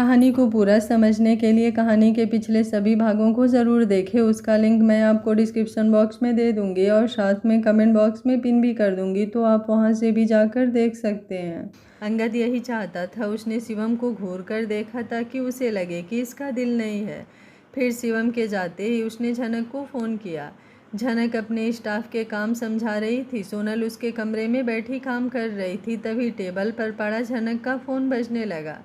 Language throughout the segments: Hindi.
कहानी को पूरा समझने के लिए कहानी के पिछले सभी भागों को ज़रूर देखें। उसका लिंक मैं आपको डिस्क्रिप्शन बॉक्स में दे दूँगी और साथ में कमेंट बॉक्स में पिन भी कर दूँगी, तो आप वहां से भी जाकर देख सकते हैं। अंगद यही चाहता था। उसने शिवम को घूर कर देखा ताकि उसे लगे कि इसका दिल नहीं है। फिर शिवम के जाते ही उसने झनक को फ़ोन किया। झनक अपने स्टाफ के काम समझा रही थी। सोनल उसके कमरे में बैठी काम कर रही थी। तभी टेबल पर पड़ा झनक का फ़ोन बजने लगा।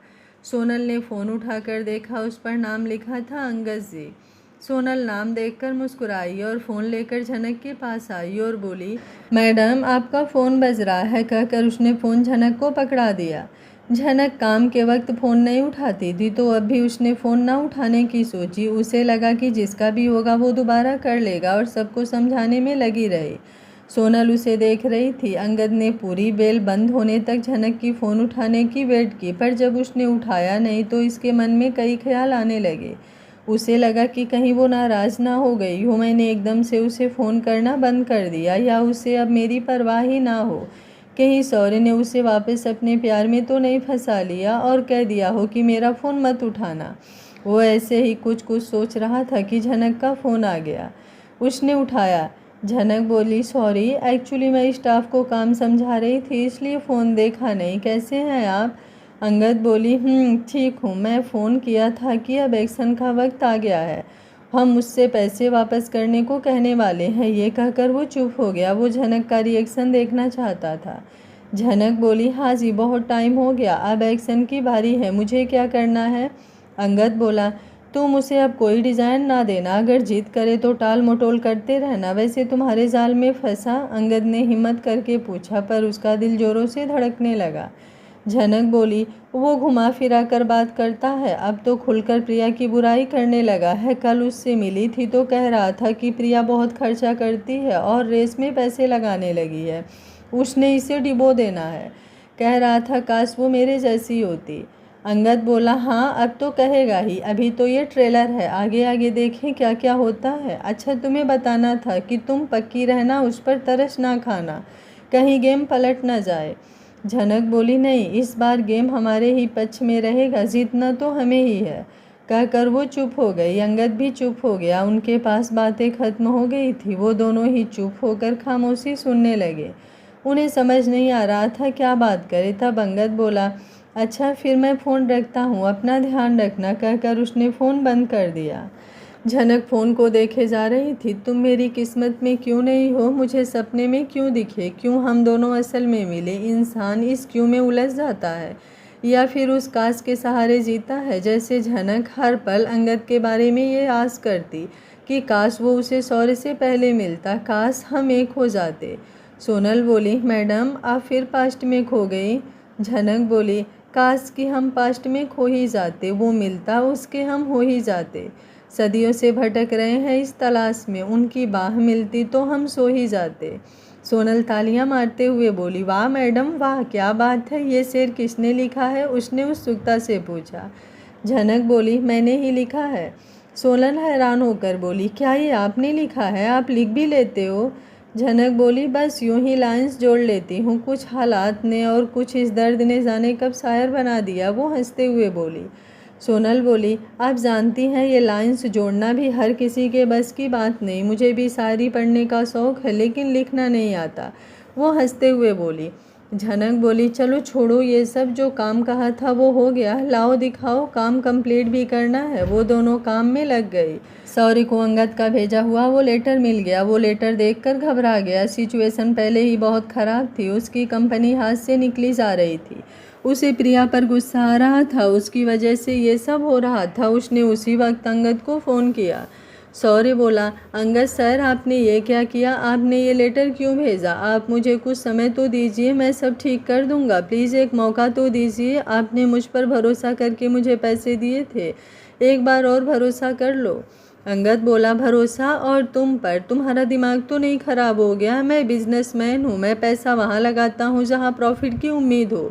सोनल ने फ़ोन उठाकर देखा, उस पर नाम लिखा था अंगद जी। सोनल नाम देखकर मुस्कुराई और फ़ोन लेकर झनक के पास आई और बोली, मैडम आपका फ़ोन बज रहा है, कहकर उसने फ़ोन झनक को पकड़ा दिया। झनक काम के वक्त फ़ोन नहीं उठाती थी, तो अब भी उसने फ़ोन ना उठाने की सोची। उसे लगा कि जिसका भी होगा वो दोबारा कर लेगा और सबको समझाने में लगी रही। सोनल उसे देख रही थी। अंगद ने पूरी बेल बंद होने तक झनक की फ़ोन उठाने की वेट की, पर जब उसने उठाया नहीं तो इसके मन में कई ख्याल आने लगे। उसे लगा कि कहीं वो नाराज़ ना हो गई हो, मैंने एकदम से उसे फ़ोन करना बंद कर दिया, या उसे अब मेरी परवाह ही ना हो। कहीं सौर्य ने उसे वापस अपने प्यार में तो नहीं फंसा लिया और कह दिया हो कि मेरा फ़ोन मत उठाना। वो ऐसे ही कुछ कुछ सोच रहा था कि झनक का फ़ोन आ गया। उसने उठाया। झनक बोली, सॉरी, एक्चुअली मैं स्टाफ को काम समझा रही थी इसलिए फ़ोन देखा नहीं। कैसे हैं आप? अंगद बोली, ठीक हूँ। मैं फ़ोन किया था कि अब एक्शन का वक्त आ गया है, हम मुझसे पैसे वापस करने को कहने वाले हैं। ये कहकर वो चुप हो गया। वो झनक का रिएक्शन देखना चाहता था। झनक बोली, हाँ जी, बहुत टाइम हो गया, अब एक्शन की बारी है, मुझे क्या करना है? अंगद बोला, तुम उसे अब कोई डिज़ाइन ना देना, अगर जिद करे तो टाल मटोल करते रहना। वैसे तुम्हारे जाल में फंसा? अंगद ने हिम्मत करके पूछा, पर उसका दिल जोरों से धड़कने लगा। झनक बोली, वो घुमा फिरा कर बात करता है, अब तो खुलकर प्रिया की बुराई करने लगा है। कल उससे मिली थी तो कह रहा था कि प्रिया बहुत खर्चा करती है और रेस में पैसे लगाने लगी है, उसने इसे डिबो देना है। कह रहा था काश वो मेरे जैसी होती। अंगद बोला, हाँ अब तो कहेगा ही, अभी तो ये ट्रेलर है, आगे आगे देखें क्या क्या होता है। अच्छा, तुम्हें बताना था कि तुम पक्की रहना, उस पर तरस ना खाना, कहीं गेम पलट ना जाए। झनक बोली, नहीं, इस बार गेम हमारे ही पक्ष में रहेगा, जीतना तो हमें ही है। कहकर वो चुप हो गई। अंगद भी चुप हो गया। उनके पास बातें खत्म हो गई थी। वो दोनों ही चुप होकर खामोशी सुनने लगे। उन्हें समझ नहीं आ रहा था क्या बात करे। तब अंगद बोला, अच्छा फिर मैं फ़ोन रखता हूँ, अपना ध्यान रखना, कहकर उसने फ़ोन बंद कर दिया। झनक फ़ोन को देखे जा रही थी। तुम मेरी किस्मत में क्यों नहीं हो, मुझे सपने में क्यों दिखे, क्यों हम दोनों असल में मिले। इंसान इस क्यों में उलझ जाता है, या फिर उस काश के सहारे जीता है। जैसे झनक हर पल अंगद के बारे में ये आस करती कि काश वो उसे सौर्य से पहले मिलता, काश हम एक हो जाते। सोनल बोली, मैडम आप फिर पास्ट में खो गई। झनक बोली, काश कि हम पास्ट में खो ही जाते, वो मिलता, उसके हम हो ही जाते। सदियों से भटक रहे हैं इस तलाश में, उनकी बाह मिलती तो हम सो ही जाते। सोनल तालियां मारते हुए बोली, वाह मैडम वाह, क्या बात है, ये शेर किसने लिखा है? उसने उत्सुकता से पूछा। झनक बोली, मैंने ही लिखा है। सोनल हैरान होकर बोली, क्या ये आपने लिखा है? आप लिख भी लेते हो? झनक बोली, बस यूं ही लाइंस जोड़ लेती हूँ, कुछ हालात ने और कुछ इस दर्द ने जाने कब शायर बना दिया। वो हंसते हुए बोली। सोनल बोली, आप जानती हैं ये लाइंस जोड़ना भी हर किसी के बस की बात नहीं, मुझे भी शायरी पढ़ने का शौक़ है लेकिन लिखना नहीं आता। वो हंसते हुए बोली। झनक बोली, चलो छोड़ो ये सब, जो काम कहा था वो हो गया, लाओ दिखाओ, काम कंप्लीट भी करना है। वो दोनों काम में लग गई। सौर्य को अंगद का भेजा हुआ वो लेटर मिल गया। वो लेटर देखकर घबरा गया। सिचुएशन पहले ही बहुत ख़राब थी। उसकी कंपनी हाथ से निकली जा रही थी। उसे प्रिया पर गुस्सा आ रहा था, उसकी वजह से ये सब हो रहा था। उसने उसी वक्त अंगद को फ़ोन किया। सौर्य बोला, अंगद सर आपने ये क्या किया, आपने ये लेटर क्यों भेजा? आप मुझे कुछ समय तो दीजिए, मैं सब ठीक कर दूंगा, प्लीज़ एक मौका तो दीजिए। आपने मुझ पर भरोसा करके मुझे पैसे दिए थे, एक बार और भरोसा कर लो। अंगद बोला, भरोसा और तुम पर? तुम्हारा दिमाग तो नहीं ख़राब हो गया? मैं बिजनेसमैन हूँ, मैं पैसा वहाँ लगाता हूँ जहाँ प्रॉफिट की उम्मीद हो।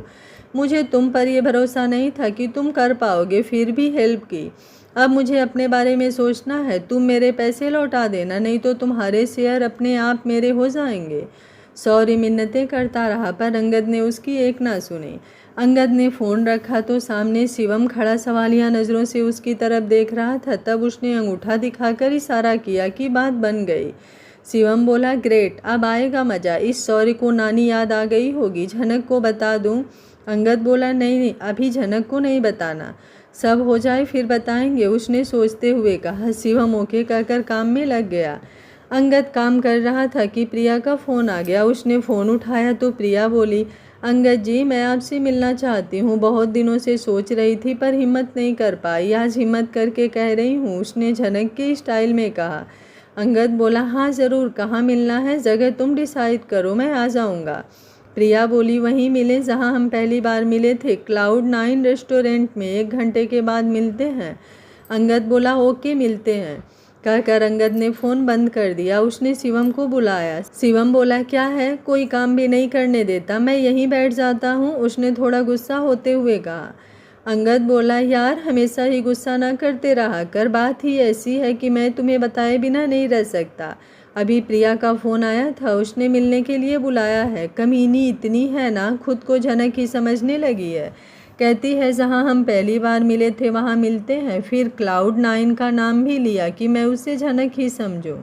मुझे तुम पर यह भरोसा नहीं था कि तुम कर पाओगे, फिर भी हेल्प की। अब मुझे अपने बारे में सोचना है। तुम मेरे पैसे लौटा देना, नहीं तो तुम्हारे शेयर अपने आप मेरे हो जाएंगे। सौर्य मिन्नतें करता रहा पर अंगद ने उसकी एक ना सुनी। अंगद ने फ़ोन रखा तो सामने शिवम खड़ा सवालिया नज़रों से उसकी तरफ देख रहा था। तब उसने अंगूठा दिखाकर इशारा किया कि बात बन गई। शिवम बोला, ग्रेट, अब आएगा मज़ा। इस सॉरी को नानी याद आ गई होगी, झनक को बता दूं? अंगद बोला, नहीं, अभी झनक को नहीं बताना, सब हो जाए फिर बताएंगे, उसने सोचते हुए कहा। शिवम ओके कहकर काम में लग गया। अंगद काम कर रहा था कि प्रिया का फ़ोन आ गया। उसने फ़ोन उठाया तो प्रिया बोली, अंगद जी, मैं आपसे मिलना चाहती हूँ, बहुत दिनों से सोच रही थी पर हिम्मत नहीं कर पाई, आज हिम्मत करके कह रही हूँ, उसने झनक के स्टाइल में कहा। अंगद बोला, हाँ ज़रूर, कहाँ मिलना है, जगह तुम डिसाइड करो, मैं आ जाऊँगा। प्रिया बोली, वहीं मिले जहाँ हम पहली बार मिले थे, Cloud9 रेस्टोरेंट में, 1 घंटे के बाद मिलते हैं। अंगद बोला, ओके मिलते हैं कहकर अंगद ने फ़ोन बंद कर दिया। उसने शिवम को बुलाया। शिवम बोला, क्या है, कोई काम भी नहीं करने देता, मैं यहीं बैठ जाता हूँ, उसने थोड़ा गुस्सा होते हुए कहा। अंगद बोला, यार हमेशा ही गुस्सा ना करते रहा कर, बात ही ऐसी है कि मैं तुम्हें बताए बिना नहीं रह सकता। अभी प्रिया का फ़ोन आया था, उसने मिलने के लिए बुलाया है। कमीनी इतनी है ना, खुद को झनक ही समझने लगी है। कहती है जहाँ हम पहली बार मिले थे वहाँ मिलते हैं, फिर Cloud9 का नाम भी लिया कि मैं उसे झनक ही समझूं।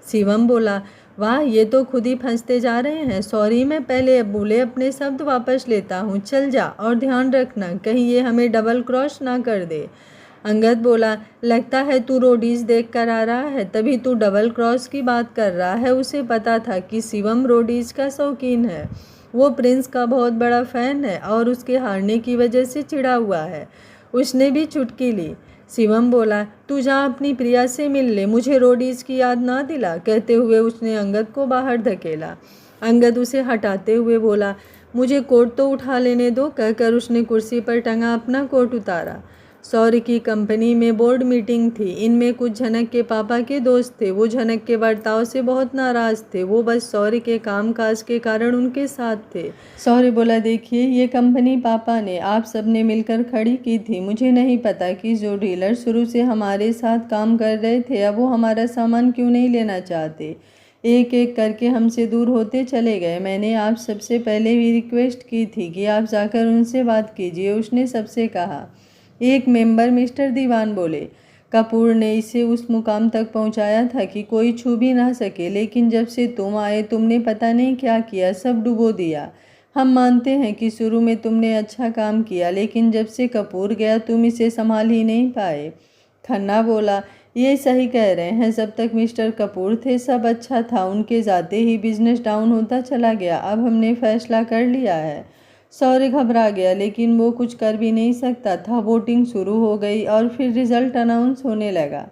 शिवम बोला, वाह, ये तो खुद ही फंसते जा रहे हैं। सॉरी, मैं पहले बोले अपने शब्द वापस लेता हूँ, चल जा, और ध्यान रखना कहीं ये हमें डबल क्रॉस ना कर दे। अंगद बोला, लगता है तू रोडीज देख कर आ रहा है, तभी तू डबल क्रॉस की बात कर रहा है। उसे पता था कि शिवम रोडीज का शौकीन है, वो प्रिंस का बहुत बड़ा फ़ैन है और उसके हारने की वजह से चिढ़ा हुआ है। उसने भी चुटकी ली। शिवम बोला, तू जा अपनी प्रिया से मिल ले, मुझे रोडीज की याद ना दिला। कहते हुए उसने अंगद को बाहर धकेला। अंगद उसे हटाते हुए बोला, मुझे कोट तो उठा लेने दो, कहकर उसने कुर्सी पर टंगा अपना कोट उतारा। सौर्य की कंपनी में बोर्ड मीटिंग थी। इनमें कुछ झनक के पापा के दोस्त थे। वो झनक के बर्ताव से बहुत नाराज़ थे। वो बस सौर्य के कामकाज के कारण उनके साथ थे। सौर्य बोला, देखिए, ये कंपनी पापा ने आप सब ने मिलकर खड़ी की थी। मुझे नहीं पता कि जो डीलर शुरू से हमारे साथ काम कर रहे थे, अब वो हमारा सामान क्यों नहीं लेना चाहते। एक एक करके हमसे दूर होते चले गए। मैंने आप सबसे पहले भी रिक्वेस्ट की थी कि आप जाकर उनसे बात कीजिए, उसने सबसे कहा। एक मेंबर मिस्टर दीवान बोले, कपूर ने इसे उस मुकाम तक पहुंचाया था कि कोई छू भी ना सके, लेकिन जब से तुम आए तुमने पता नहीं क्या किया, सब डुबो दिया। हम मानते हैं कि शुरू में तुमने अच्छा काम किया, लेकिन जब से कपूर गया तुम इसे संभाल ही नहीं पाए। खन्ना बोला, ये सही कह रहे हैं, जब तक मिस्टर कपूर थे सब अच्छा था, उनके जाते ही बिजनेस डाउन होता चला गया। अब हमने फैसला कर लिया है। सौर्य घबरा गया, लेकिन वो कुछ कर भी नहीं सकता था। वोटिंग शुरू हो गई और फिर रिजल्ट अनाउंस होने लगा।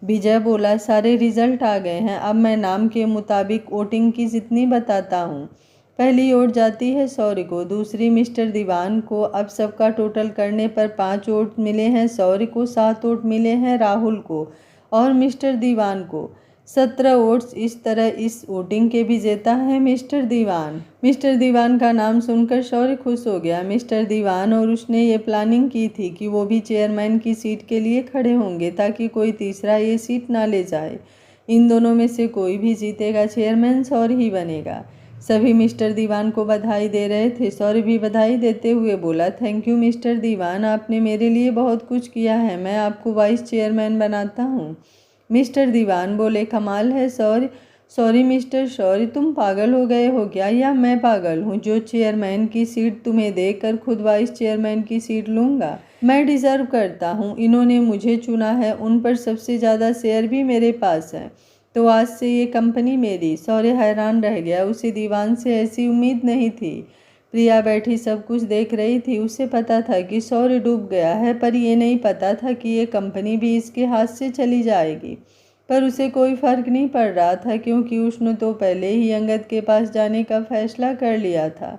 विजय बोला, सारे रिजल्ट आ गए हैं, अब मैं नाम के मुताबिक वोटिंग की जितनी बताता हूँ। पहली वोट जाती है सौर्य को, दूसरी मिस्टर दीवान को। अब सबका टोटल करने पर 5 वोट मिले हैं सौर्य को, 7 वोट मिले हैं राहुल को और मिस्टर दीवान को, 17 वोट्स। इस तरह इस वोटिंग के विजेता है मिस्टर दीवान। मिस्टर दीवान का नाम सुनकर शौर्य खुश हो गया। मिस्टर दीवान और उसने ये प्लानिंग की थी कि वो भी चेयरमैन की सीट के लिए खड़े होंगे ताकि कोई तीसरा ये सीट ना ले जाए। इन दोनों में से कोई भी जीतेगा, चेयरमैन शौर्य ही बनेगा। सभी मिस्टर दीवान को बधाई दे रहे थे। शौर्य भी बधाई देते हुए बोला, थैंक यू मिस्टर दीवान, आपने मेरे लिए बहुत कुछ किया है, मैं आपको वाइस चेयरमैन बनाता हूँ। मिस्टर दीवान बोले, कमाल है सौर्य। सॉरी मिस्टर शौर्य, तुम पागल हो गए हो क्या, या मैं पागल हूँ जो चेयरमैन की सीट तुम्हें देकर खुद वाइस चेयरमैन की सीट लूँगा। मैं डिज़र्व करता हूँ, इन्होंने मुझे चुना है, उन पर सबसे ज़्यादा शेयर भी मेरे पास है, तो आज से ये कंपनी मेरी। सौर्य हैरान रह गया, उसे दीवान से ऐसी उम्मीद नहीं थी। प्रिया बैठी सब कुछ देख रही थी। उसे पता था कि सौर्य डूब गया है, पर ये नहीं पता था कि ये कंपनी भी इसके हाथ से चली जाएगी। पर उसे कोई फ़र्क नहीं पड़ रहा था, क्योंकि उसने तो पहले ही अंगद के पास जाने का फैसला कर लिया था।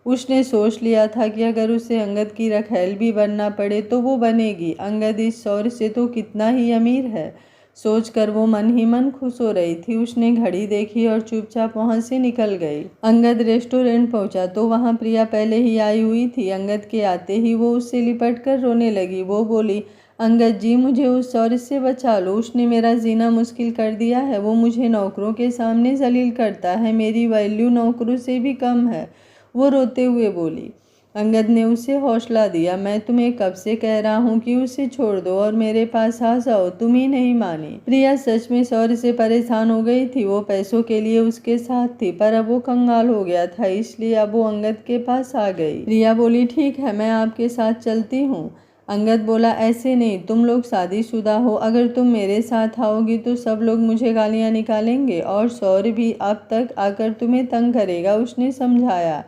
उसने सोच लिया था कि अगर उसे अंगद की रखैल भी बनना पड़े तो वो बनेगी। अंगद इस सौर्य से तो कितना ही अमीर है, सोचकर वो मन ही मन खुश हो रही थी। उसने घड़ी देखी और चुपचाप वहाँ से निकल गई। अंगद रेस्टोरेंट पहुँचा तो वहाँ प्रिया पहले ही आई हुई थी। अंगद के आते ही वो उससे लिपट कर रोने लगी। वो बोली, अंगद जी, मुझे उस सौर्य से बचा लो, उसने मेरा जीना मुश्किल कर दिया है। वो मुझे नौकरों के सामने जलील करता है, मेरी वैल्यू नौकरों से भी कम है। वो रोते हुए बोली। अंगद ने उसे हौसला दिया। मैं तुम्हें कब से कह रहा हूँ कि उसे छोड़ दो और मेरे पास आ जाओ, तुम ही नहीं मानी। प्रिया सच में शौर्य से परेशान हो गई थी। वो पैसों के लिए उसके साथ थी, पर अब वो कंगाल हो गया था, इसलिए अब वो अंगद के पास आ गई। प्रिया बोली, ठीक है, मैं आपके साथ चलती हूँ। अंगद बोला, ऐसे नहीं, तुम लोग शादीशुदा हो, अगर तुम मेरे साथ आओगी तो सब लोग मुझे गालियाँ निकालेंगे और शौर्य भी अब तक आकर तुम्हें तंग करेगा, उसने समझाया।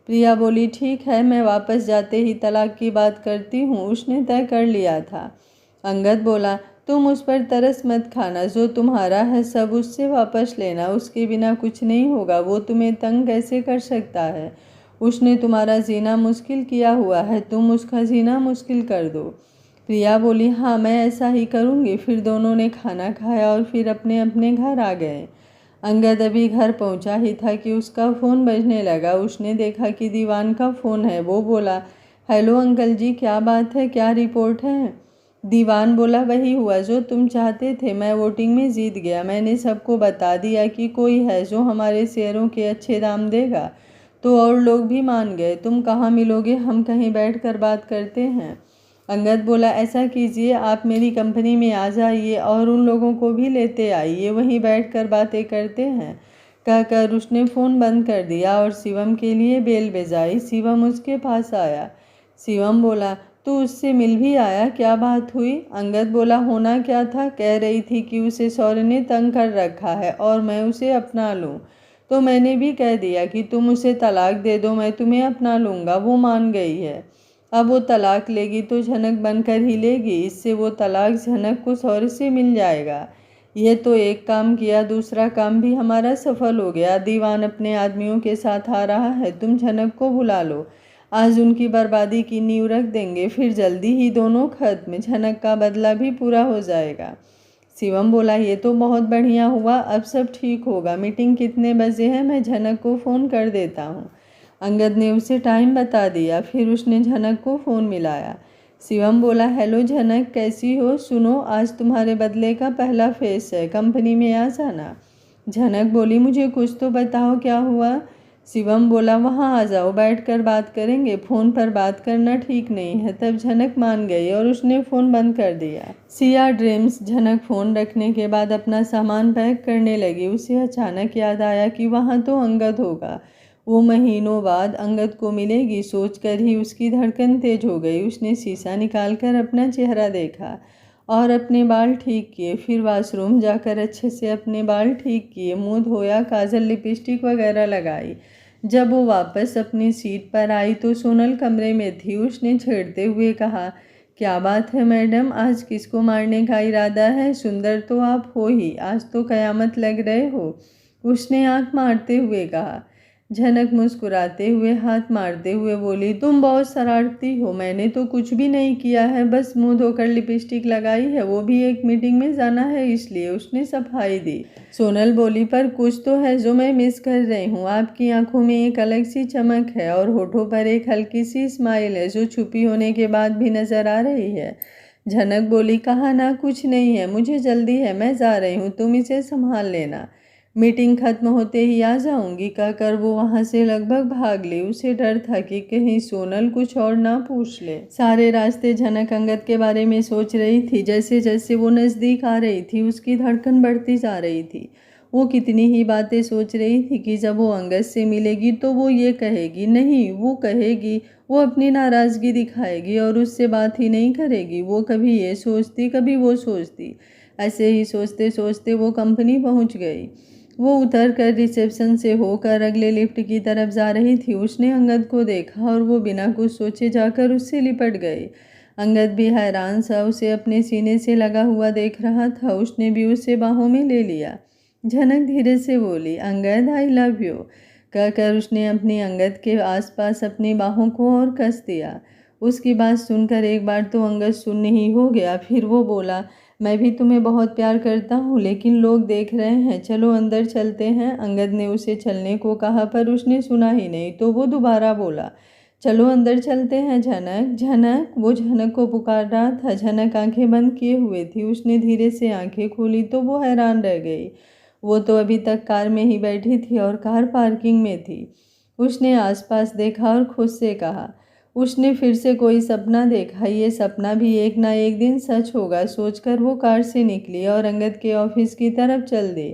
प्रिया बोली, ठीक है, मैं वापस जाते ही तलाक की बात करती हूँ, उसने तय कर लिया था। अंगद बोला, तुम उस पर तरस मत खाना, जो तुम्हारा है सब उससे वापस लेना, उसके बिना कुछ नहीं होगा, वो तुम्हें तंग कैसे कर सकता है, उसने तुम्हारा जीना मुश्किल किया हुआ है, तुम उसका जीना मुश्किल कर दो। प्रिया बोली, हाँ मैं ऐसा ही करूँगी। फिर दोनों ने खाना खाया और फिर अपने अपने घर आ गए। अंगद अभी घर पहुंचा ही था कि उसका फ़ोन बजने लगा। उसने देखा कि दीवान का फ़ोन है। वो बोला, हेलो अंकल जी, क्या बात है, क्या रिपोर्ट है। दीवान बोला, वही हुआ जो तुम चाहते थे, मैं वोटिंग में जीत गया। मैंने सबको बता दिया कि कोई है जो हमारे शेयरों के अच्छे दाम देगा, तो और लोग भी मान गए। तुम कहाँ मिलोगे, हम कहीं बैठ कर बात करते हैं। अंगद बोला, ऐसा कीजिए, आप मेरी कंपनी में आ जाइए और उन लोगों को भी लेते आइए, वहीं बैठकर बातें करते हैं। कहकर उसने फ़ोन बंद कर दिया और शिवम के लिए बेल बजाई। शिवम उसके पास आया। शिवम बोला, तू उससे मिल भी आया, क्या बात हुई। अंगद बोला, होना क्या था, कह रही थी कि उसे शौर्य ने तंग कर रखा है और मैं उसे अपना लूँ, तो मैंने भी कह दिया कि तुम उसे तलाक दे दो, मैं तुम्हें अपना लूँगा। वो मान गई है। अब वो तलाक लेगी तो झनक बनकर ही लेगी, इससे वो तलाक झनक को शौर्य से मिल जाएगा। यह तो एक काम किया, दूसरा काम भी हमारा सफल हो गया। दीवान अपने आदमियों के साथ आ रहा है, तुम झनक को बुला लो, आज उनकी बर्बादी की नींव रख देंगे, फिर जल्दी ही दोनों खत्म, झनक का बदला भी पूरा हो जाएगा। शिवम बोला, ये तो बहुत बढ़िया हुआ, अब सब ठीक होगा। मीटिंग कितने बजे है, मैं झनक को फ़ोन कर देता हूँ। अंगद ने उसे टाइम बता दिया। फिर उसने झनक को फ़ोन मिलाया। शिवम बोला, हेलो झनक, कैसी हो, सुनो आज तुम्हारे बदले का पहला फेस है, कंपनी में आ जाना। झनक बोली, मुझे कुछ तो बताओ, क्या हुआ। शिवम बोला, वहाँ आ जाओ, बैठकर बात करेंगे, फ़ोन पर बात करना ठीक नहीं है। तब झनक मान गई और उसने फ़ोन बंद कर दिया। सिया ड्रीम्स। झनक फ़ोन रखने के बाद अपना सामान पैक करने लगी। उसे अचानक याद आया कि वहाँ तो अंगद होगा, वो महीनों बाद अंगद को मिलेगी, सोचकर ही उसकी धड़कन तेज हो गई। उसने शीशा निकालकर अपना चेहरा देखा और अपने बाल ठीक किए। फिर वॉशरूम जाकर अच्छे से अपने बाल ठीक किए, मुंह धोया, काजल लिपस्टिक वगैरह लगाई। जब वो वापस अपनी सीट पर आई तो सोनल कमरे में थी। उसने छेड़ते हुए कहा, क्या बात है मैडम, आज किसको मारने का इरादा है, सुंदर तो आप हो ही, आज तो कयामत लग रहे हो, उसने आंख मारते हुए कहा। झनक मुस्कुराते हुए हाथ मारते हुए बोली, तुम बहुत शरारती हो, मैंने तो कुछ भी नहीं किया है, बस मुंह धोकर लिपस्टिक लगाई है, वो भी एक मीटिंग में जाना है इसलिए, उसने सफाई दी। सोनल बोली, पर कुछ तो है जो मैं मिस कर रही हूँ, आपकी आंखों में एक अलग सी चमक है और होठों पर एक हल्की सी स्माइल है जो छुपी होने के बाद भी नजर आ रही है। झनक बोली, कहा ना कुछ नहीं है, मुझे जल्दी है, मैं जा रही हूँ, तुम इसे संभाल लेना, मीटिंग खत्म होते ही आ जाऊंगी, कहकर वो वहां से लगभग भाग ली। उसे डर था कि कहीं सोनल कुछ और ना पूछ ले। सारे रास्ते झनक अंगद के बारे में सोच रही थी। जैसे जैसे वो नज़दीक आ रही थी उसकी धड़कन बढ़ती जा रही थी। वो कितनी ही बातें सोच रही थी कि जब वो अंगद से मिलेगी तो वो ये कहेगी, नहीं वो कहेगी, वो अपनी नाराज़गी दिखाएगी और उससे बात ही नहीं करेगी। वो कभी ये सोचती, कभी वो सोचती, ऐसे ही सोचते सोचते वो कंपनी पहुंच गई। वो उतर कर रिसेप्शन से होकर अगले लिफ्ट की तरफ जा रही थी। उसने अंगद को देखा और वो बिना कुछ सोचे जाकर उससे लिपट गई। अंगद भी हैरान सा उसे अपने सीने से लगा हुआ देख रहा था। उसने भी उसे बाहों में ले लिया। झनक धीरे से बोली, अंगद आई लव यू, कहकर उसने अपनी अंगद के आसपास अपनी बाहों को और कस दिया। उसकी बात सुनकर एक बार तो अंगद सुन्न ही हो गया। फिर वो बोला, मैं भी तुम्हें बहुत प्यार करता हूँ, लेकिन लोग देख रहे हैं, चलो अंदर चलते हैं। अंगद ने उसे चलने को कहा पर उसने सुना ही नहीं, तो वो दोबारा बोला, चलो अंदर चलते हैं झनक, झनक। वो झनक को पुकार रहा था। झनक आंखें बंद किए हुए थी। उसने धीरे से आंखें खोली तो वो हैरान रह गई। वो तो अभी तक कार में ही बैठी थी और कार पार्किंग में थी। उसने आसपास देखा और खुद से कहा, उसने फिर से कोई सपना देखा, ये सपना भी एक ना एक दिन सच होगा सोचकर वो कार से निकली और अंगद के ऑफिस की तरफ चल दी।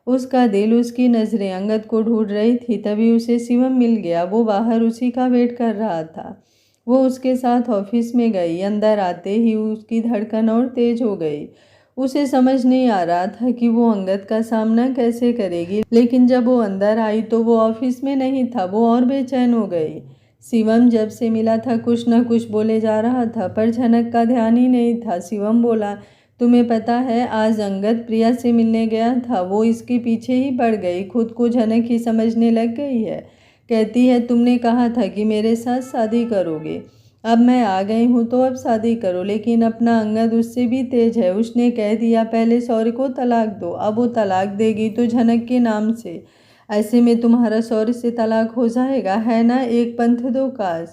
उसका दिल, उसकी नज़रें अंगद को ढूंढ रही थी। तभी उसे शिवम मिल गया। वो बाहर उसी का वेट कर रहा था। वो उसके साथ ऑफिस में गई। अंदर आते ही उसकी धड़कन और तेज हो गई। उसे समझ नहीं आ रहा था कि वो अंगद का सामना कैसे करेगी, लेकिन जब वो अंदर आई तो वो ऑफिस में नहीं था। वो और बेचैन हो गई। शिवम जब से मिला था कुछ न कुछ बोले जा रहा था, पर झनक का ध्यान ही नहीं था। शिवम बोला, तुम्हें पता है आज अंगद प्रिया से मिलने गया था। वो इसके पीछे ही पड़ गई। खुद को झनक ही समझने लग गई है। कहती है तुमने कहा था कि मेरे साथ शादी करोगे, अब मैं आ गई हूँ तो अब शादी करो। लेकिन अपना अंगद उससे भी तेज है। उसने कह दिया पहले सौर्य को तलाक दो। अब वो तलाक देगी तो झनक के नाम से। ऐसे में तुम्हारा सौर्य से तलाक हो जाएगा, है ना? एक पंथ दो काज।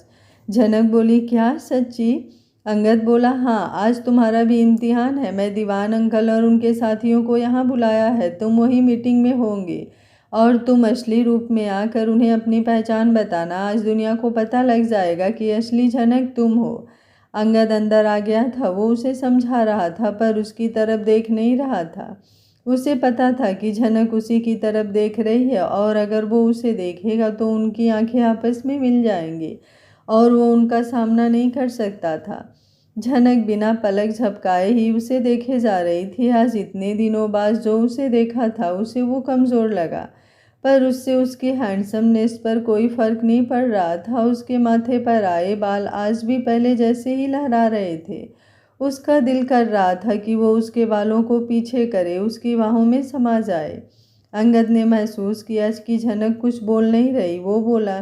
झनक बोली, क्या सच्ची? अंगद बोला, हाँ, आज तुम्हारा भी इम्तिहान है। मैं दीवान अंकल और उनके साथियों को यहाँ बुलाया है। तुम वही मीटिंग में होंगे और तुम असली रूप में आकर उन्हें अपनी पहचान बताना। आज दुनिया को पता लग जाएगा कि असली झनक तुम हो। अंगद अंदर आ गया था। वो उसे समझा रहा था पर उसकी तरफ देख नहीं रहा था। उसे पता था कि झनक उसी की तरफ देख रही है और अगर वो उसे देखेगा तो उनकी आंखें आपस में मिल जाएंगी और वो उनका सामना नहीं कर सकता था। झनक बिना पलक झपकाए ही उसे देखे जा रही थी। आज इतने दिनों बाद जो उसे देखा था उसे वो कमज़ोर लगा, पर उससे उसके हैंडसमनेस पर कोई फर्क नहीं पड़ रहा था। उसके माथे पर आए बाल आज भी पहले जैसे ही लहरा रहे थे। उसका दिल कर रहा था कि वो उसके बालों को पीछे करे, उसकी बाहों में समा जाए। अंगद ने महसूस किया कि झनक कुछ बोल नहीं रही। वो बोला,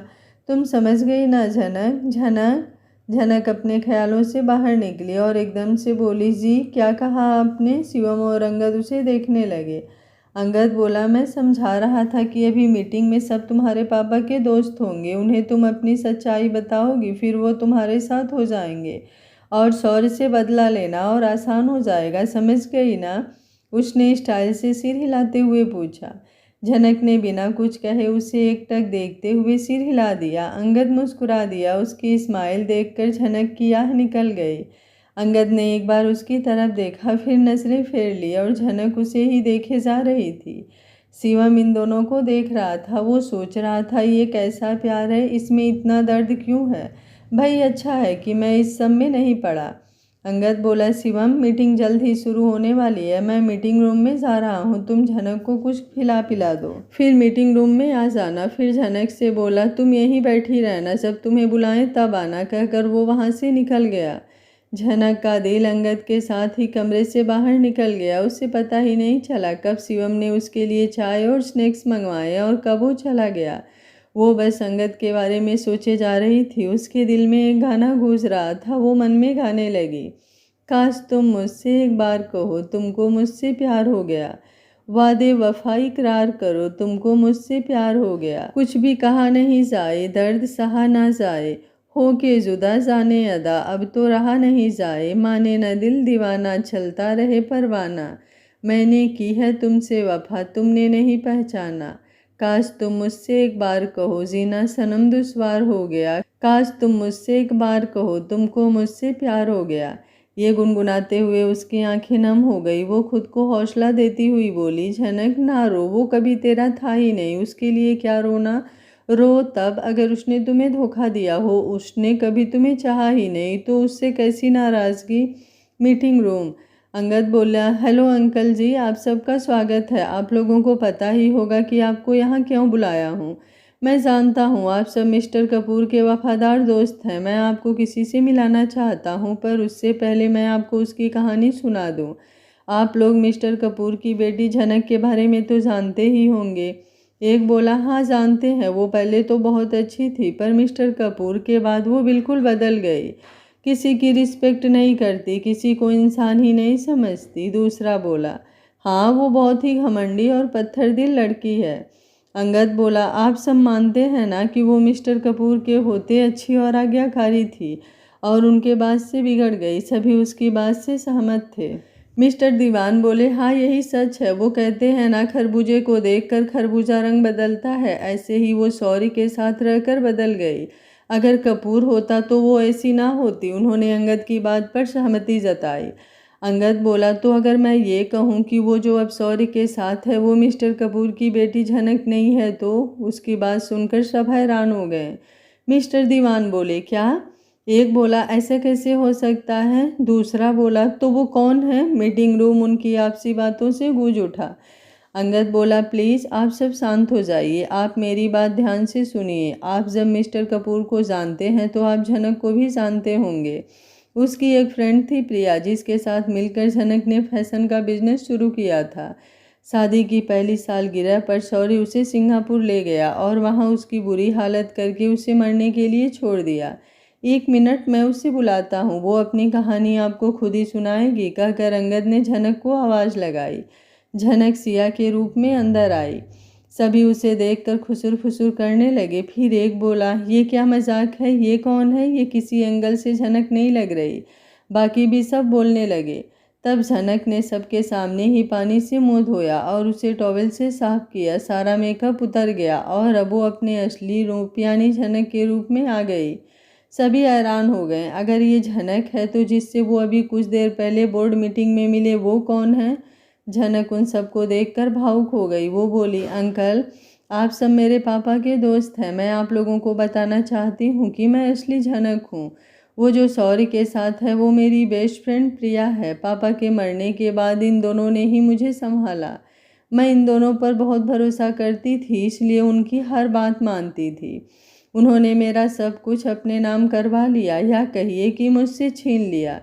तुम समझ गई ना झनक? झनक झनक अपने ख्यालों से बाहर निकली और एकदम से बोली, जी क्या कहा आपने? शिवम और अंगद उसे देखने लगे। अंगद बोला, मैं समझा रहा था कि अभी मीटिंग में सब तुम्हारे पापा के दोस्त होंगे। उन्हें तुम अपनी सच्चाई बताओगी, फिर वो तुम्हारे साथ हो जाएंगे और सौर्य से बदला लेना और आसान हो जाएगा। समझ गई ना? उसने स्टाइल से सिर हिलाते हुए पूछा। झनक ने बिना कुछ कहे उसे एकटक देखते हुए सिर हिला दिया। अंगद मुस्कुरा दिया। उसकी स्माइल देखकर झनक की आह निकल गई। अंगद ने एक बार उसकी तरफ देखा, फिर नजरें फेर ली और झनक उसे ही देखे जा रही थी। शिवम इन दोनों को देख रहा था। वो सोच रहा था, ये कैसा प्यार है, इसमें इतना दर्द क्यों है? भाई अच्छा है कि मैं इस सब में नहीं पड़ा। अंगद बोला, शिवम मीटिंग जल्द ही शुरू होने वाली है। मैं मीटिंग रूम में जा रहा हूँ, तुम झनक को कुछ खिला पिला दो, फिर मीटिंग रूम में आ जाना। फिर झनक से बोला, तुम यहीं बैठी रहना, जब तुम्हें बुलाएं तब आना। कहकर वो वहाँ से निकल गया। झनक का दिल अंगद के साथ ही कमरे से बाहर निकल गया। उसे पता ही नहीं चला कब शिवम ने उसके लिए चाय और स्नैक्स मंगवाए और कब वो चला गया। वो बस अंगद के बारे में सोचे जा रही थी। उसके दिल में एक गाना गूंज रहा था। वो मन में गाने लगी, काश तुम मुझसे एक बार कहो तुमको मुझसे प्यार हो गया, वादे वफा इकरार करो तुमको मुझसे प्यार हो गया। कुछ भी कहा नहीं जाए, दर्द सहा ना जाए, हो के जुदा जाने अदा, अब तो रहा नहीं जाए, माने न दिल दीवाना, चलता रहे परवाना, मैंने की है तुमसे वफा तुमने नहीं पहचाना, काश तुम मुझसे एक बार कहो जीना सनम दुश्वार हो गया, काश तुम मुझसे एक बार कहो तुमको मुझसे प्यार हो गया। ये गुनगुनाते हुए उसकी आंखें नम हो गई। वो खुद को हौसला देती हुई बोली, झनक ना रो, वो कभी तेरा था ही नहीं, उसके लिए क्या रोना? रो तब अगर उसने तुम्हें धोखा दिया हो, उसने कभी तुम्हें चाहा ही नहीं तो उससे कैसी नाराज़गी। Meeting room. अंगद बोला, हेलो अंकल जी, आप सबका स्वागत है। आप लोगों को पता ही होगा कि आपको यहाँ क्यों बुलाया हूँ। मैं जानता हूँ आप सब मिस्टर कपूर के वफादार दोस्त हैं। मैं आपको किसी से मिलाना चाहता हूँ, पर उससे पहले मैं आपको उसकी कहानी सुना दूँ। आप लोग मिस्टर कपूर की बेटी झनक के बारे में तो जानते ही होंगे। एक बोला, हाँ जानते हैं, वो पहले तो बहुत अच्छी थी, पर मिस्टर कपूर के बाद वो बिल्कुल बदल गई। किसी की रिस्पेक्ट नहीं करती, किसी को इंसान ही नहीं समझती। दूसरा बोला, हाँ वो बहुत ही घमंडी और पत्थर दिल लड़की है। अंगद बोला, आप सब मानते हैं ना कि वो मिस्टर कपूर के होते अच्छी और आज्ञाकारी थी और उनके बात से बिगड़ गई। सभी उसकी बात से सहमत थे। मिस्टर दीवान बोले, हाँ यही सच है। वो कहते हैं ना, खरबूजे को देखकर खरबूजा रंग बदलता है, ऐसे ही वो सौरी के साथ रहकर बदल गई। अगर कपूर होता तो वो ऐसी ना होती। उन्होंने अंगद की बात पर सहमति जताई। अंगद बोला, तो अगर मैं ये कहूँ कि वो जो अब शौर्य के साथ है वो मिस्टर कपूर की बेटी झनक नहीं है तो? उसकी बात सुनकर सब हैरान हो गए। मिस्टर दीवान बोले, क्या? एक बोला, ऐसा कैसे हो सकता है? दूसरा बोला, तो वो कौन है? मीटिंग रूम उनकी आपसी बातों से गूंज उठा। अंगद बोला, प्लीज़ आप सब शांत हो जाइए, आप मेरी बात ध्यान से सुनिए। आप जब मिस्टर कपूर को जानते हैं तो आप झनक को भी जानते होंगे। उसकी एक फ्रेंड थी प्रिया, जिसके साथ मिलकर झनक ने फैशन का बिजनेस शुरू किया था। शादी की पहली सालगिरह पर शौर्य उसे सिंगापुर ले गया और वहाँ उसकी बुरी हालत करके उसे मरने के लिए छोड़ दिया। 1 मिनट, मैं उसे बुलाता हूँ, वो अपनी कहानी आपको खुद ही सुनाएगी, कहकर अंगद ने झनक को आवाज़ लगाई। झनक सिया के रूप में अंदर आई। सभी उसे देखकर खुसुर फुसुर करने लगे। फिर एक बोला, ये क्या मजाक है? ये कौन है? ये किसी एंगल से झनक नहीं लग रही। बाकी भी सब बोलने लगे। तब झनक ने सबके सामने ही पानी से मुंह धोया और उसे टॉवेल से साफ किया। सारा मेकअप उतर गया और अब वो अपने असली रूप यानी झनक के रूप में आ गई। सभी हैरान हो गए। अगर ये झनक है तो जिससे वो अभी कुछ देर पहले बोर्ड मीटिंग में मिले वो कौन है? झनक उन सबको देखकर भावुक हो गई। वो बोली, अंकल, आप सब मेरे पापा के दोस्त हैं। मैं आप लोगों को बताना चाहती हूँ कि मैं असली झनक हूँ। वो जो शौर्य के साथ है वो मेरी बेस्ट फ्रेंड प्रिया है। पापा के मरने के बाद इन दोनों ने ही मुझे संभाला। मैं इन दोनों पर बहुत भरोसा करती थी, इसलिए उनकी हर बात मानती थी। उन्होंने मेरा सब कुछ अपने नाम करवा लिया, या कहिए कि मुझसे छीन लिया।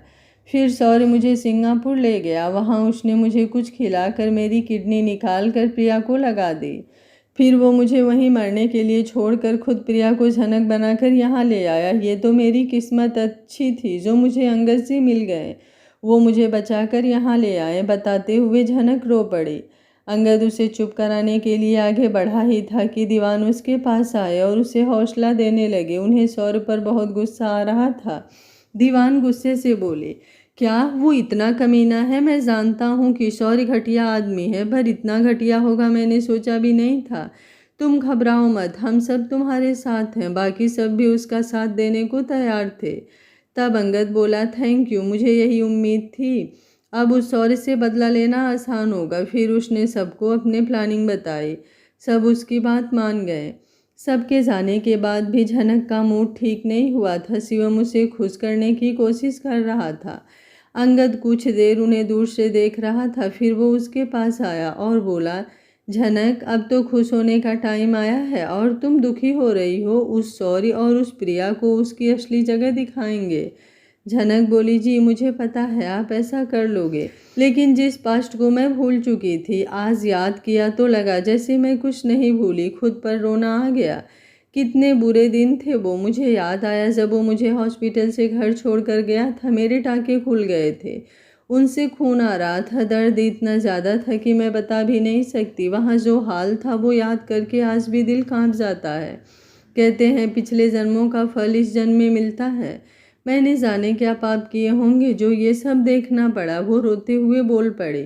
फिर शौर्य मुझे सिंगापुर ले गया। वहाँ उसने मुझे कुछ खिलाकर मेरी किडनी निकाल कर प्रिया को लगा दी। फिर वो मुझे वहीं मरने के लिए छोड़कर खुद प्रिया को झनक बनाकर यहाँ ले आया। ये तो मेरी किस्मत अच्छी थी जो मुझे अंगद जी मिल गए। वो मुझे बचाकर यहाँ ले आए। बताते हुए झनक रो पड़ी। अंगद उसे चुप कराने के लिए आगे बढ़ा ही था कि दीवान उसके पास आए और उसे हौसला देने लगे। उन्हें शौर्य पर बहुत गुस्सा आ रहा था। दीवान गुस्से से बोले, क्या वो इतना कमीना है? मैं जानता हूँ कि शौर्य घटिया आदमी है, पर इतना घटिया होगा मैंने सोचा भी नहीं था। तुम घबराओ मत, हम सब तुम्हारे साथ हैं। बाकी सब भी उसका साथ देने को तैयार थे। तब अंगद बोला, थैंक यू, मुझे यही उम्मीद थी। अब उस शौर्य से बदला लेना आसान होगा। फिर उसने सबको अपने प्लानिंग बताई। सब उसकी बात मान गए। सबके जाने के बाद भी झनक का मूड ठीक नहीं हुआ था। शिवम उसे खुश करने की कोशिश कर रहा था। अंगद कुछ देर उन्हें दूर से देख रहा था। फिर वो उसके पास आया और बोला, झनक, अब तो खुश होने का टाइम आया है और तुम दुखी हो रही हो। उस शौर्य और उस प्रिया को उसकी असली जगह दिखाएंगे। झनक बोली, जी मुझे पता है आप ऐसा कर लोगे, लेकिन जिस पास्ट को मैं भूल चुकी थी, आज याद किया तो लगा जैसे मैं कुछ नहीं भूली। खुद पर रोना आ गया। कितने बुरे दिन थे वो। मुझे याद आया जब वो मुझे हॉस्पिटल से घर छोड़कर गया था। मेरे टाँके खुल गए थे, उनसे खून आ रहा था। दर्द इतना ज़्यादा था कि मैं बता भी नहीं सकती। वहाँ जो हाल था वो याद करके आज भी दिल कांप जाता है। कहते हैं पिछले जन्मों का फल इस जन्म में मिलता है। मैंने जाने क्या पाप किए होंगे जो ये सब देखना पड़ा। वो रोते हुए बोल पड़े।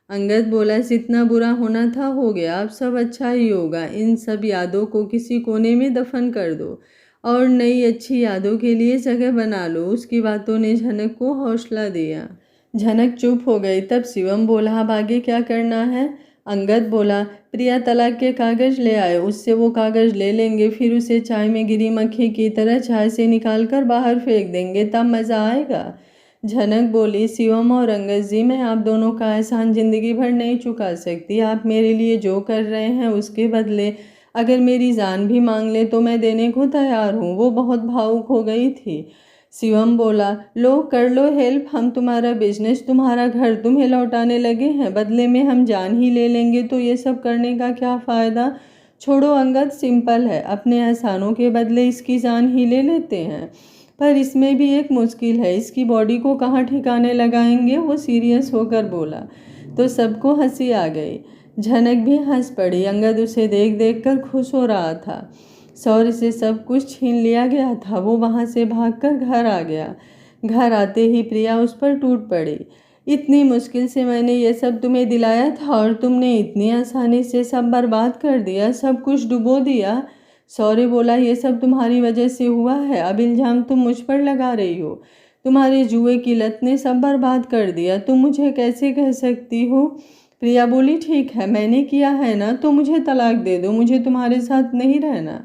अंगद बोला, जितना बुरा होना था हो गया, अब सब अच्छा ही होगा। इन सब यादों को किसी कोने में दफन कर दो और नई अच्छी यादों के लिए जगह बना लो। उसकी बातों ने झनक को हौसला दिया। झनक चुप हो गई। तब शिवम बोला, अब आगे क्या करना है? अंगद बोला, प्रिया तलाक के कागज़ ले आए, उससे वो कागज़ ले लेंगे। फिर उसे चाय में गिरी मक्खी की तरह चाय से निकाल कर बाहर फेंक देंगे, तब मज़ा आएगा। झनक बोली, शिवम और अंगद जी, मैं आप दोनों का एहसान ज़िंदगी भर नहीं चुका सकती। आप मेरे लिए जो कर रहे हैं उसके बदले अगर मेरी जान भी मांग ले तो मैं देने को तैयार हूँ। वो बहुत भावुक हो गई थी। शिवम बोला, लो कर लो हेल्प। हम तुम्हारा बिजनेस, तुम्हारा घर तुम्हें लौटाने लगे हैं। बदले में हम जान ही ले लेंगे तो ये सब करने का क्या फ़ायदा? छोड़ो अंगद, सिंपल है। अपने एहसानों के बदले इसकी जान ही ले लेते हैं। पर इसमें भी एक मुश्किल है, इसकी बॉडी को कहाँ ठिकाने लगाएंगे? वो सीरियस होकर बोला। तो सबको हंसी आ गई। झनक भी हंस पड़ी। अंगद उसे देख देख कर खुश हो रहा था। शौर्य से सब कुछ छीन लिया गया था। वो वहाँ से भागकर घर आ गया। घर आते ही प्रिया उस पर टूट पड़ी। इतनी मुश्किल से मैंने ये सब तुम्हें दिलाया था और तुमने इतनी आसानी से सब बर्बाद कर दिया, सब कुछ डुबो दिया। शौर्य बोला, ये सब तुम्हारी वजह से हुआ है। अब इल्ज़ाम तुम मुझ पर लगा रही हो। तुम्हारे जुए की लत ने सब बर्बाद कर दिया। तुम मुझे कैसे कह सकती हो? प्रिया बोली, ठीक है, मैंने किया है ना, तो मुझे तलाक दे दो, मुझे तुम्हारे साथ नहीं रहना।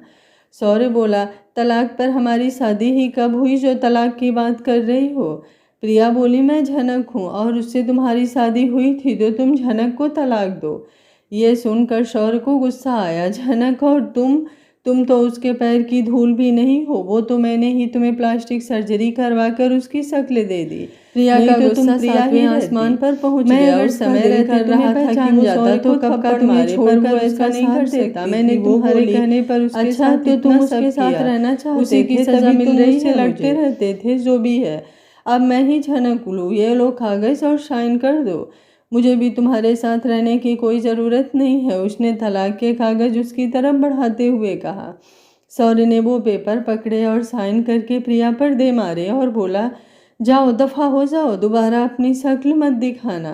शौर्य बोला, तलाक पर हमारी शादी ही कब हुई जो तलाक की बात कर रही हो? प्रिया बोली, मैं झनक हूँ और उससे तुम्हारी शादी हुई थी तो तुम झनक को तलाक दो। ये सुनकर शौर्य को गुस्सा आया। झनक और तुम तो उसके पैर की धूल भी नहीं हो। वो तो मैंने ही तुम्हें प्लास्टिक सर्जरी करवा कर उसकी शक्ल दे दी। प्रिया का तो गुस्सा सातवें आसमान पर पहुंच गया। उस समय रहते रहा था कि वो शौर्य को कब का तुम्हें छोड़कर ऐसा नहीं कर सकता। मैंने तुम्हारे कहने पर उसके साथ तो तुम उसके साथ रहना चाहते थे, सजा मिल रही है, लड़ते रहते थे, जो भी है। अब मैं ही झनक लूँ, ये लो कागज़ और साइन कर दो। मुझे भी तुम्हारे साथ रहने की कोई ज़रूरत नहीं है। उसने तलाक के कागज़ उसकी तरफ बढ़ाते हुए कहा। शौर्य ने वो पेपर पकड़े और साइन करके प्रिया पर दे मारे और बोला, जाओ, दफ़ा हो जाओ, दोबारा अपनी शक्ल मत दिखाना।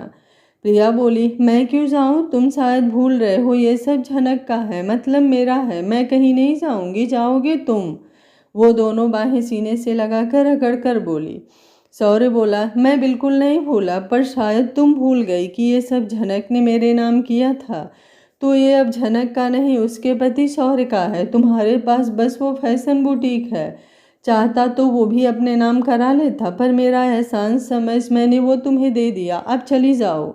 प्रिया बोली, मैं क्यों जाऊँ? तुम शायद भूल रहे हो, ये सब झनक का है, मतलब मेरा है। मैं कहीं नहीं जाऊँगी, जाओगे तुम। वो दोनों बाहें सीने से लगाकर रगड़ कर बोली। शौर्य बोला, मैं बिल्कुल नहीं भूला, पर शायद तुम भूल गई कि ये सब झनक ने मेरे नाम किया था। तो ये अब झनक का नहीं, उसके पति शौर्य का है। तुम्हारे पास बस वो फैशन बुटीक है। चाहता तो वो भी अपने नाम करा लेता, पर मेरा एहसान समझ मैंने वो तुम्हें दे दिया। अब चली जाओ,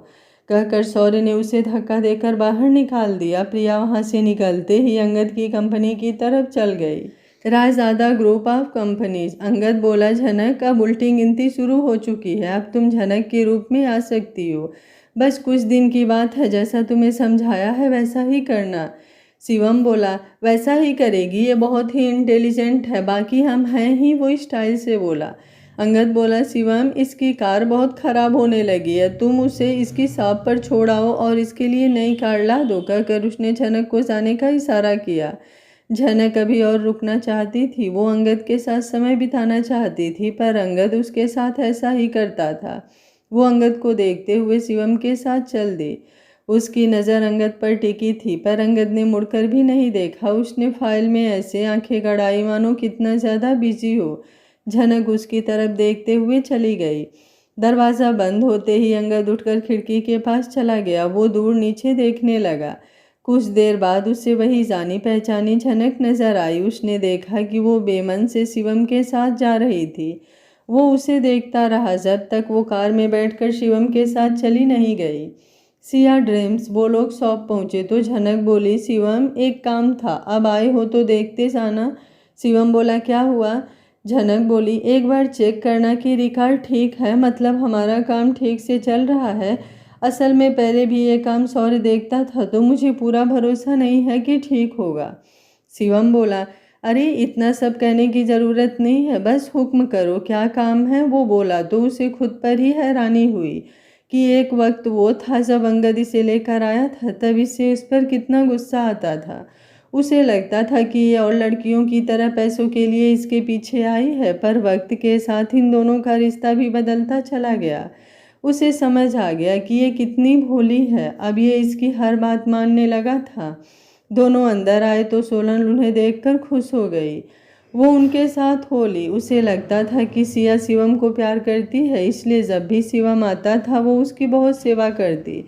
कहकर शौर्य ने उसे धक्का देकर बाहर निकाल दिया। प्रिया वहाँ से निकलते ही अंगद की कंपनी की तरफ चल गई। Raizada group of companies. Angad बोला, झनक, अब उल्टी गिनती शुरू हो चुकी है। अब तुम झनक के रूप में आ सकती हो। बस कुछ दिन की बात है। जैसा तुम्हें समझाया है वैसा ही करना। शिवम बोला, वैसा ही करेगी, ये बहुत ही इंटेलिजेंट है, बाकी हम हैं ही। वो स्टाइल से बोला। अंगद बोला, शिवम, इसकी कार बहुत ख़राब होने लगी है, तुम उसे इसकी शॉप पर छोड़ आओ और इसके लिए नई कार ला दो, कहकर उसने झनक को जाने का इशारा किया। झनक अभी और रुकना चाहती थी। वो अंगद के साथ समय बिताना चाहती थी, पर अंगद उसके साथ ऐसा ही करता था। वो अंगद को देखते हुए शिवम के साथ चल दी। उसकी नज़र अंगद पर टिकी थी, पर अंगद ने मुड़कर भी नहीं देखा। उसने फाइल में ऐसे आंखें गड़ाई मानो कितना ज़्यादा बिजी हो। झनक उसकी तरफ देखते हुए चली गई। दरवाज़ा बंद होते ही अंगद उठकर खिड़की के पास चला गया। वो दूर नीचे देखने लगा। कुछ देर बाद उसे वही जानी पहचानी झनक नजर आई। उसने देखा कि वो बेमन से शिवम के साथ जा रही थी। वो उसे देखता रहा जब तक वो कार में बैठकर शिवम के साथ चली नहीं गई। सिया ड्रीम्स। वो लोग शॉप पहुंचे तो झनक बोली, शिवम, एक काम था, अब आए हो तो देखते जाना। शिवम बोला, क्या हुआ? झनक बोली, एक बार चेक करना कि रिकॉर्ड ठीक है, मतलब हमारा काम ठीक से चल रहा है। असल में पहले भी ये काम शौर्य देखता था तो मुझे पूरा भरोसा नहीं है कि ठीक होगा। शिवम बोला, अरे इतना सब कहने की ज़रूरत नहीं है, बस हुक्म करो, क्या काम है? वो बोला तो उसे खुद पर ही हैरानी हुई कि एक वक्त वो था जब अंगद इसे लेकर आया था, तब इससे उस पर कितना गुस्सा आता था। उसे लगता था कि ये और लड़कियों की तरह पैसों के लिए इसके पीछे आई है, पर वक्त के साथ इन दोनों का रिश्ता भी बदलता चला गया। उसे समझ आ गया कि ये कितनी भोली है। अब ये इसकी हर बात मानने लगा था। दोनों अंदर आए तो सोनल उन्हें देखकर खुश हो गई। वो उनके साथ होली। उसे लगता था कि सिया शिवम को प्यार करती है, इसलिए जब भी शिवम आता था वो उसकी बहुत सेवा करती,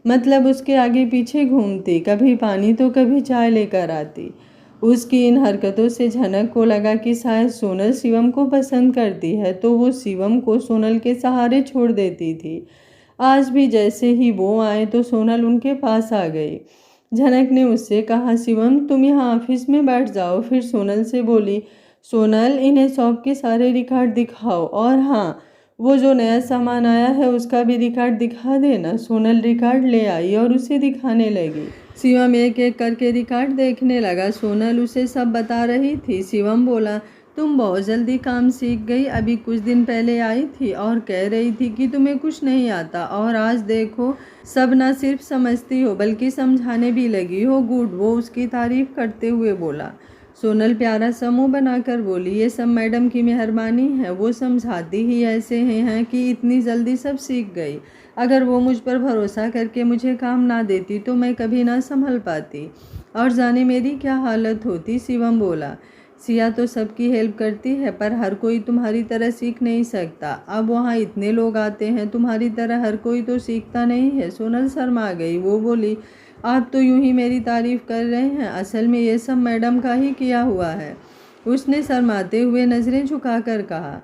मतलब उसके आगे पीछे घूमती, कभी पानी तो कभी चाय लेकर आती। उसकी इन हरकतों से झनक को लगा कि शायद सोनल शिवम को पसंद करती है, तो वो शिवम को सोनल के सहारे छोड़ देती थी। आज भी जैसे ही वो आए तो सोनल उनके पास आ गई। झनक ने उससे कहा, शिवम, तुम यहाँ ऑफिस में बैठ जाओ। फिर सोनल से बोली, सोनल, इन्हें शॉप के सारे रिकॉर्ड दिखाओ, और हाँ, वो जो नया सामान आया है उसका भी रिकॉर्ड दिखा देना। सोनल रिकॉर्ड ले आई और उसे दिखाने लगी। शिवम एक एक करके रिकॉर्ड देखने लगा। सोनल उसे सब बता रही थी। शिवम बोला, तुम बहुत जल्दी काम सीख गई। अभी कुछ दिन पहले आई थी और कह रही थी कि तुम्हें कुछ नहीं आता, और आज देखो सब ना सिर्फ समझती हो बल्कि समझाने भी लगी हो। गुड। वो उसकी तारीफ करते हुए बोला। सोनल प्यारा सा मुँह बनाकर बोली, ये सब मैडम की मेहरबानी है, वो समझाती ही ऐसे हैं कि इतनी जल्दी सब सीख गई। अगर वो मुझ पर भरोसा करके मुझे काम ना देती तो मैं कभी ना संभल पाती, और जाने मेरी क्या हालत होती। शिवम बोला, सिया तो सबकी हेल्प करती है, पर हर कोई तुम्हारी तरह सीख नहीं सकता। अब वहाँ इतने लोग आते हैं, तुम्हारी तरह हर कोई तो सीखता नहीं है। सोनल शर्मा गई। वो बोली, आप तो यूं ही मेरी तारीफ कर रहे हैं, असल में ये सब मैडम का ही किया हुआ है। उसने शर्माते हुए नज़रें झुकाकर कहा।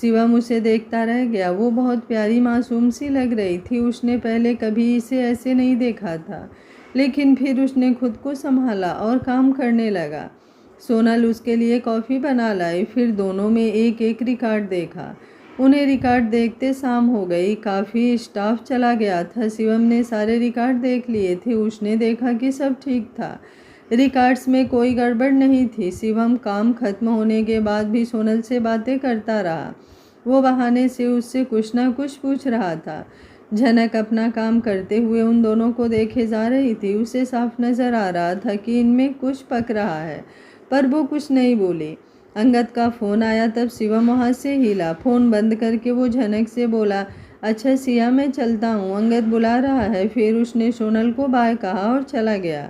शिवम उसे देखता रह गया। वो बहुत प्यारी मासूम सी लग रही थी। उसने पहले कभी इसे ऐसे नहीं देखा था, लेकिन फिर उसने खुद को संभाला और काम करने लगा। सोनल उसके लिए कॉफ़ी बना लाई। फिर दोनों में एक एक रिकॉर्ड देखा। उन्हें रिकॉर्ड देखते शाम हो गई। काफ़ी स्टाफ चला गया था। शिवम ने सारे रिकॉर्ड देख लिए थे। उसने देखा कि सब ठीक था, रिकॉर्ड्स में कोई गड़बड़ नहीं थी। शिवम काम खत्म होने के बाद भी सोनल से बातें करता रहा। वो बहाने से उससे कुछ ना कुछ पूछ रहा था। झनक अपना काम करते हुए उन दोनों को देखे जा रही थी। उसे साफ नज़र आ रहा था कि इनमें कुछ पक रहा है, पर वो कुछ नहीं बोली। अंगद का फ़ोन आया तब शिवम वहाँ से हिला। फ़ोन बंद करके वो झनक से बोला, अच्छा सिया, मैं चलता हूँ, अंगद बुला रहा है। फिर उसने सोनल को बाय कहा और चला गया।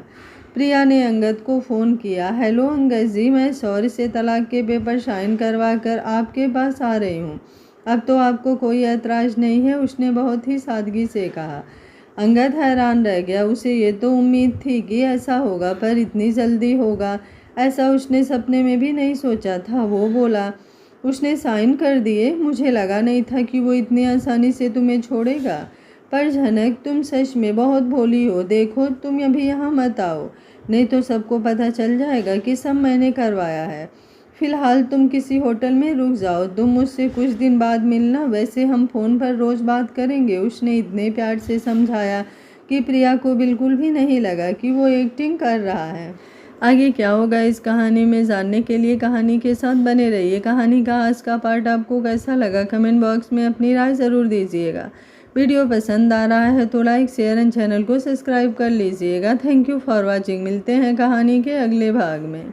प्रिया ने अंगद को फ़ोन किया, हेलो अंगद जी, मैं सौर्य से तलाक के पेपर साइन करवा कर आपके पास आ रही हूँ। अब तो आपको कोई ऐतराज़ नहीं है, उसने बहुत ही सादगी से कहा। अंगद हैरान रह गया। उसे ये तो उम्मीद थी कि ऐसा होगा, पर इतनी जल्दी होगा ऐसा उसने सपने में भी नहीं सोचा था। वो बोला, उसने साइन कर दिए? मुझे लगा नहीं था कि वो इतनी आसानी से तुम्हें छोड़ेगा। पर झनक, तुम सच में बहुत भोली हो। देखो, तुम अभी यहाँ मत आओ, नहीं तो सबको पता चल जाएगा कि सब मैंने करवाया है। फ़िलहाल तुम किसी होटल में रुक जाओ। तुम मुझसे कुछ दिन बाद मिलना, वैसे हम फ़ोन पर रोज़ बात करेंगे। उसने इतने प्यार से समझाया कि प्रिया को बिल्कुल भी नहीं लगा कि वो एक्टिंग कर रहा है। आगे क्या होगा इस कहानी में जानने के लिए कहानी के साथ बने रहिए। कहानी का आज का पार्ट आपको कैसा लगा कमेंट बॉक्स में अपनी राय ज़रूर दीजिएगा। वीडियो पसंद आ रहा है तो लाइक, शेयर एंड चैनल को सब्सक्राइब कर लीजिएगा। Thank you for watching. मिलते हैं कहानी के अगले भाग में।